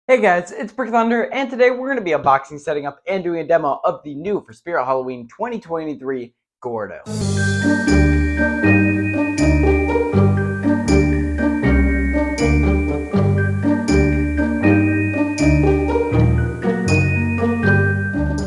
Hey guys, it's Brick Thunder, and today we're going to be unboxing, setting up, and doing a demo of the new for Spirit Halloween 2023 Gordo.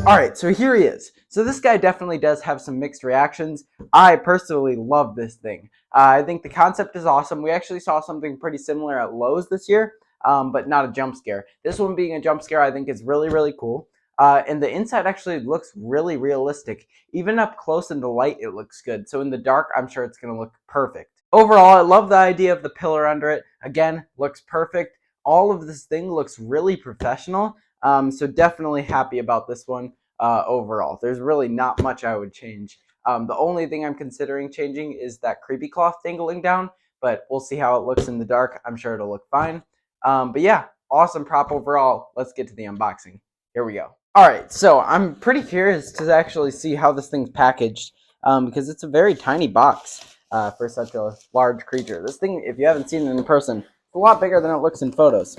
Alright, so here he is. So this guy definitely does have some mixed reactions. I personally love this thing. I think the concept is awesome. We actually saw something pretty similar at Lowe's this year, but not a jump scare. This one being a jump scare I think is really, really cool. And the inside actually looks really realistic. Even up close in the light, it looks good. So in the dark, I'm sure it's going to look perfect. Overall, I love the idea of the pillar under it. Again, looks perfect. All of this thing looks really professional. So definitely happy about this one overall. There's really not much I would change. The only thing I'm considering changing is that creepy cloth dangling down, but we'll see how it looks in the dark. I'm sure it'll look fine. But yeah, awesome prop overall. Let's get to the unboxing. Here we go. Alright, so I'm pretty curious to actually see how this thing's packaged because it's a very tiny box for such a large creature. This thing, if you haven't seen it in person, it's a lot bigger than it looks in photos.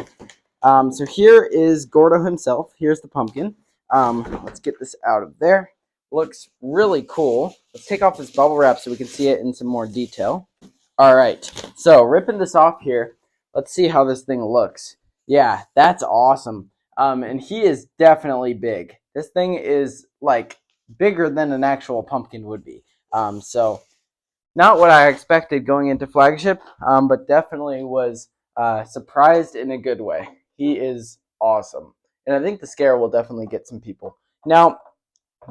So here is Gordo himself. Here's the pumpkin. Let's get this out of there. Looks really cool. Let's take off this bubble wrap so we can see it in some more detail. All right, so ripping this off here, let's see how this thing looks. Yeah, that's awesome. And he is definitely big. This thing is like bigger than an actual pumpkin would be. So not what I expected going into flagship, but definitely was surprised in a good way. He is awesome. And I think the scare will definitely get some people. Now,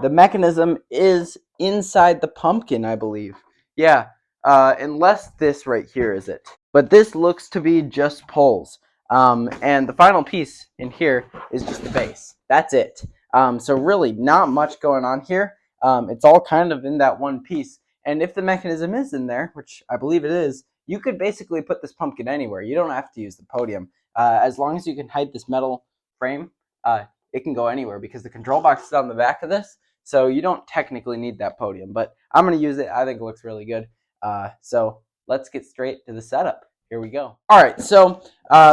the mechanism is inside the pumpkin, I believe. Yeah, unless this right here is it. But this looks to be just poles. And the final piece in here is just the base. That's it. So really not much going on here. It's all kind of in that one piece. And if the mechanism is in there, which I believe it is, you could basically put this pumpkin anywhere. You don't have to use the podium. As long as you can hide this metal frame, it can go anywhere because the control box is on the back of this. So you don't technically need that podium. But I'm going to use it. I think it looks really good. So let's get straight to the setup. Here we go. All right, so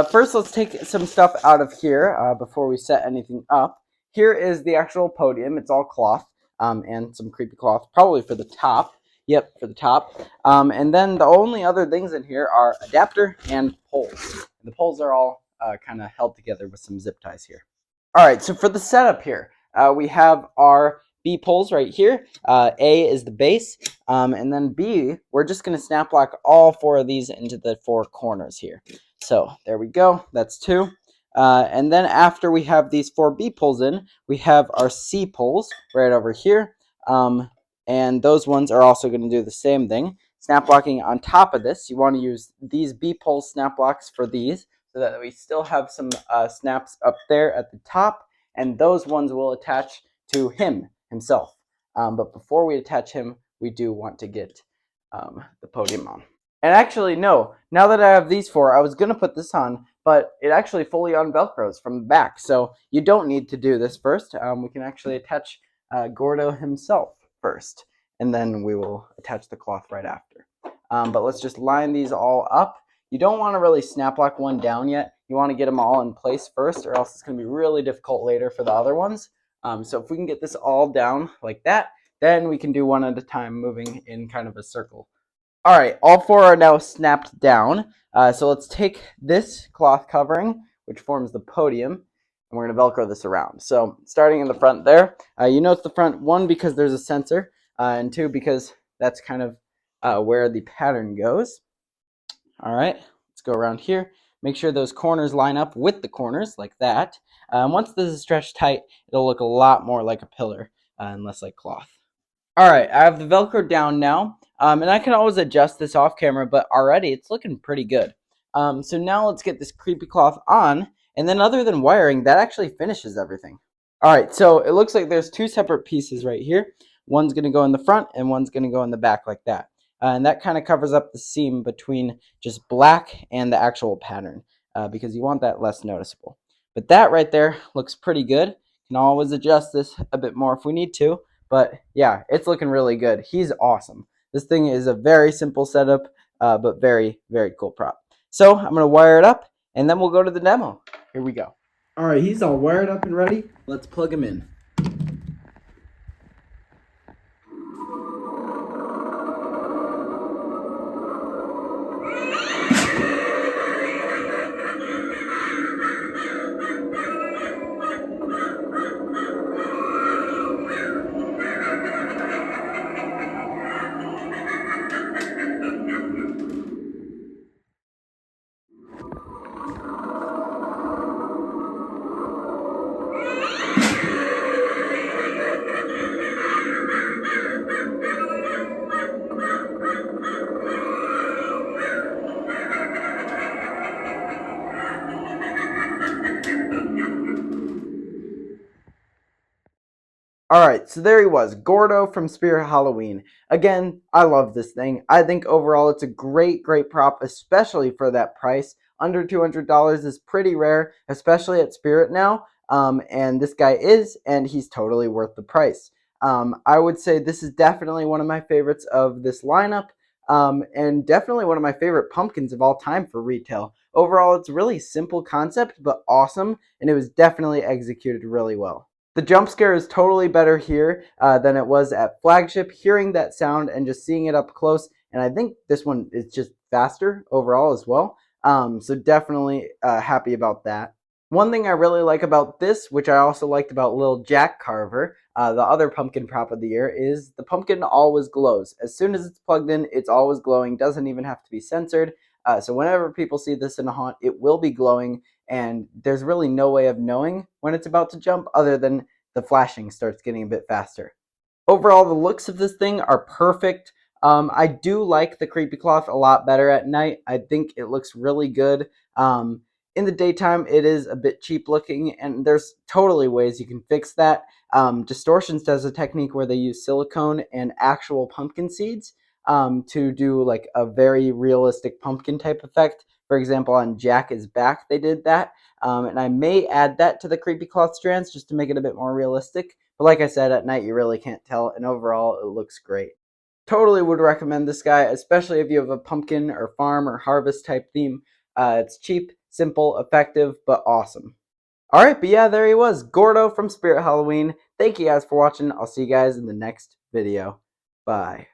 first let's take some stuff out of here before we set anything up. Here is the actual podium. It's all cloth and some creepy cloth, probably for the top. Yep, for the top. And then the only other things in here are adapter and poles. The poles are all kind of held together with some zip ties here. All right, so for the setup here, we have our B poles right here. A is the base, and then B, we're just going to snap lock all four of these into the four corners here. So there we go. That's two. And then after we have these four B poles in, we have our C poles right over here. And those ones are also going to do the same thing. Snap locking on top of this, you want to use these B pole snap locks for these so that we still have some snaps up there at the top, and those ones will attach to himself. But before we attach him, we do want to get the podium on. And actually, no, now that I have these four, I was going to put this on, but it actually fully unvelcros from the back. So you don't need to do this first. We can actually attach Gordo himself first, and then we will attach the cloth right after. But let's just line these all up. You don't want to really snap lock one down yet. You want to get them all in place first, or else it's going to be really difficult later for the other ones. So if we can get this all down like that, then we can do one at a time, moving in kind of a circle. All right, all four are now snapped down. So let's take this cloth covering, which forms the podium, and we're going to Velcro this around. So starting in the front there, you know it's the front, one, because there's a sensor, and two, because that's kind of where the pattern goes. All right, let's go around here. Make sure those corners line up with the corners like that. Once this is stretched tight, it'll look a lot more like a pillar and less like cloth. All right, I have the Velcro down now, and I can always adjust this off camera, but already it's looking pretty good. So now let's get this creepy cloth on, and then other than wiring, that actually finishes everything. All right, so it looks like there's two separate pieces right here. One's going to go in the front, and one's going to go in the back like that. And that kind of covers up the seam between just black and the actual pattern because you want that less noticeable. But that right there looks pretty good. You can always adjust this a bit more if we need to. But yeah, it's looking really good. He's awesome. This thing is a very simple setup, but very, very cool prop. So I'm going to wire it up, and then we'll go to the demo. Here we go. All right, he's all wired up and ready. Let's plug him in. Alright, so there he was, Gordo from Spirit Halloween. Again, I love this thing. I think overall it's a great, great prop, especially for that price. Under $200 is pretty rare, especially at Spirit now. And this guy is, and he's totally worth the price. I would say this is definitely one of my favorites of this lineup, and definitely one of my favorite pumpkins of all time for retail. Overall, it's a really simple concept, but awesome, and it was definitely executed really well. The jump scare is totally better here than it was at Flagship. Hearing that sound and just seeing it up close, and I think this one is just faster overall as well. So definitely happy about that. One thing I really like about this, which I also liked about Lil Jack Carver, the other pumpkin prop of the year, is the pumpkin always glows. As soon as it's plugged in, it's always glowing. Doesn't even have to be censored. So whenever people see this in a haunt, it will be glowing, and there's really no way of knowing when it's about to jump other than the flashing starts getting a bit faster. Overall, the looks of this thing are perfect. I do like the creepy cloth a lot better at night. I think it looks really good. In the daytime, it is a bit cheap looking, and there's totally ways you can fix that. Distortions does a technique where they use silicone and actual pumpkin seeds to do like a very realistic pumpkin type effect. For example, on Jack is Back, they did that. And I may add that to the creepy cloth strands just to make it a bit more realistic. But like I said, at night you really can't tell, and overall it looks great. Totally would recommend this guy, especially if you have a pumpkin or farm or harvest type theme. It's cheap, simple, effective, but awesome. Alright, but yeah, there he was, Gordo from Spirit Halloween. Thank you guys for watching. I'll see you guys in the next video. Bye.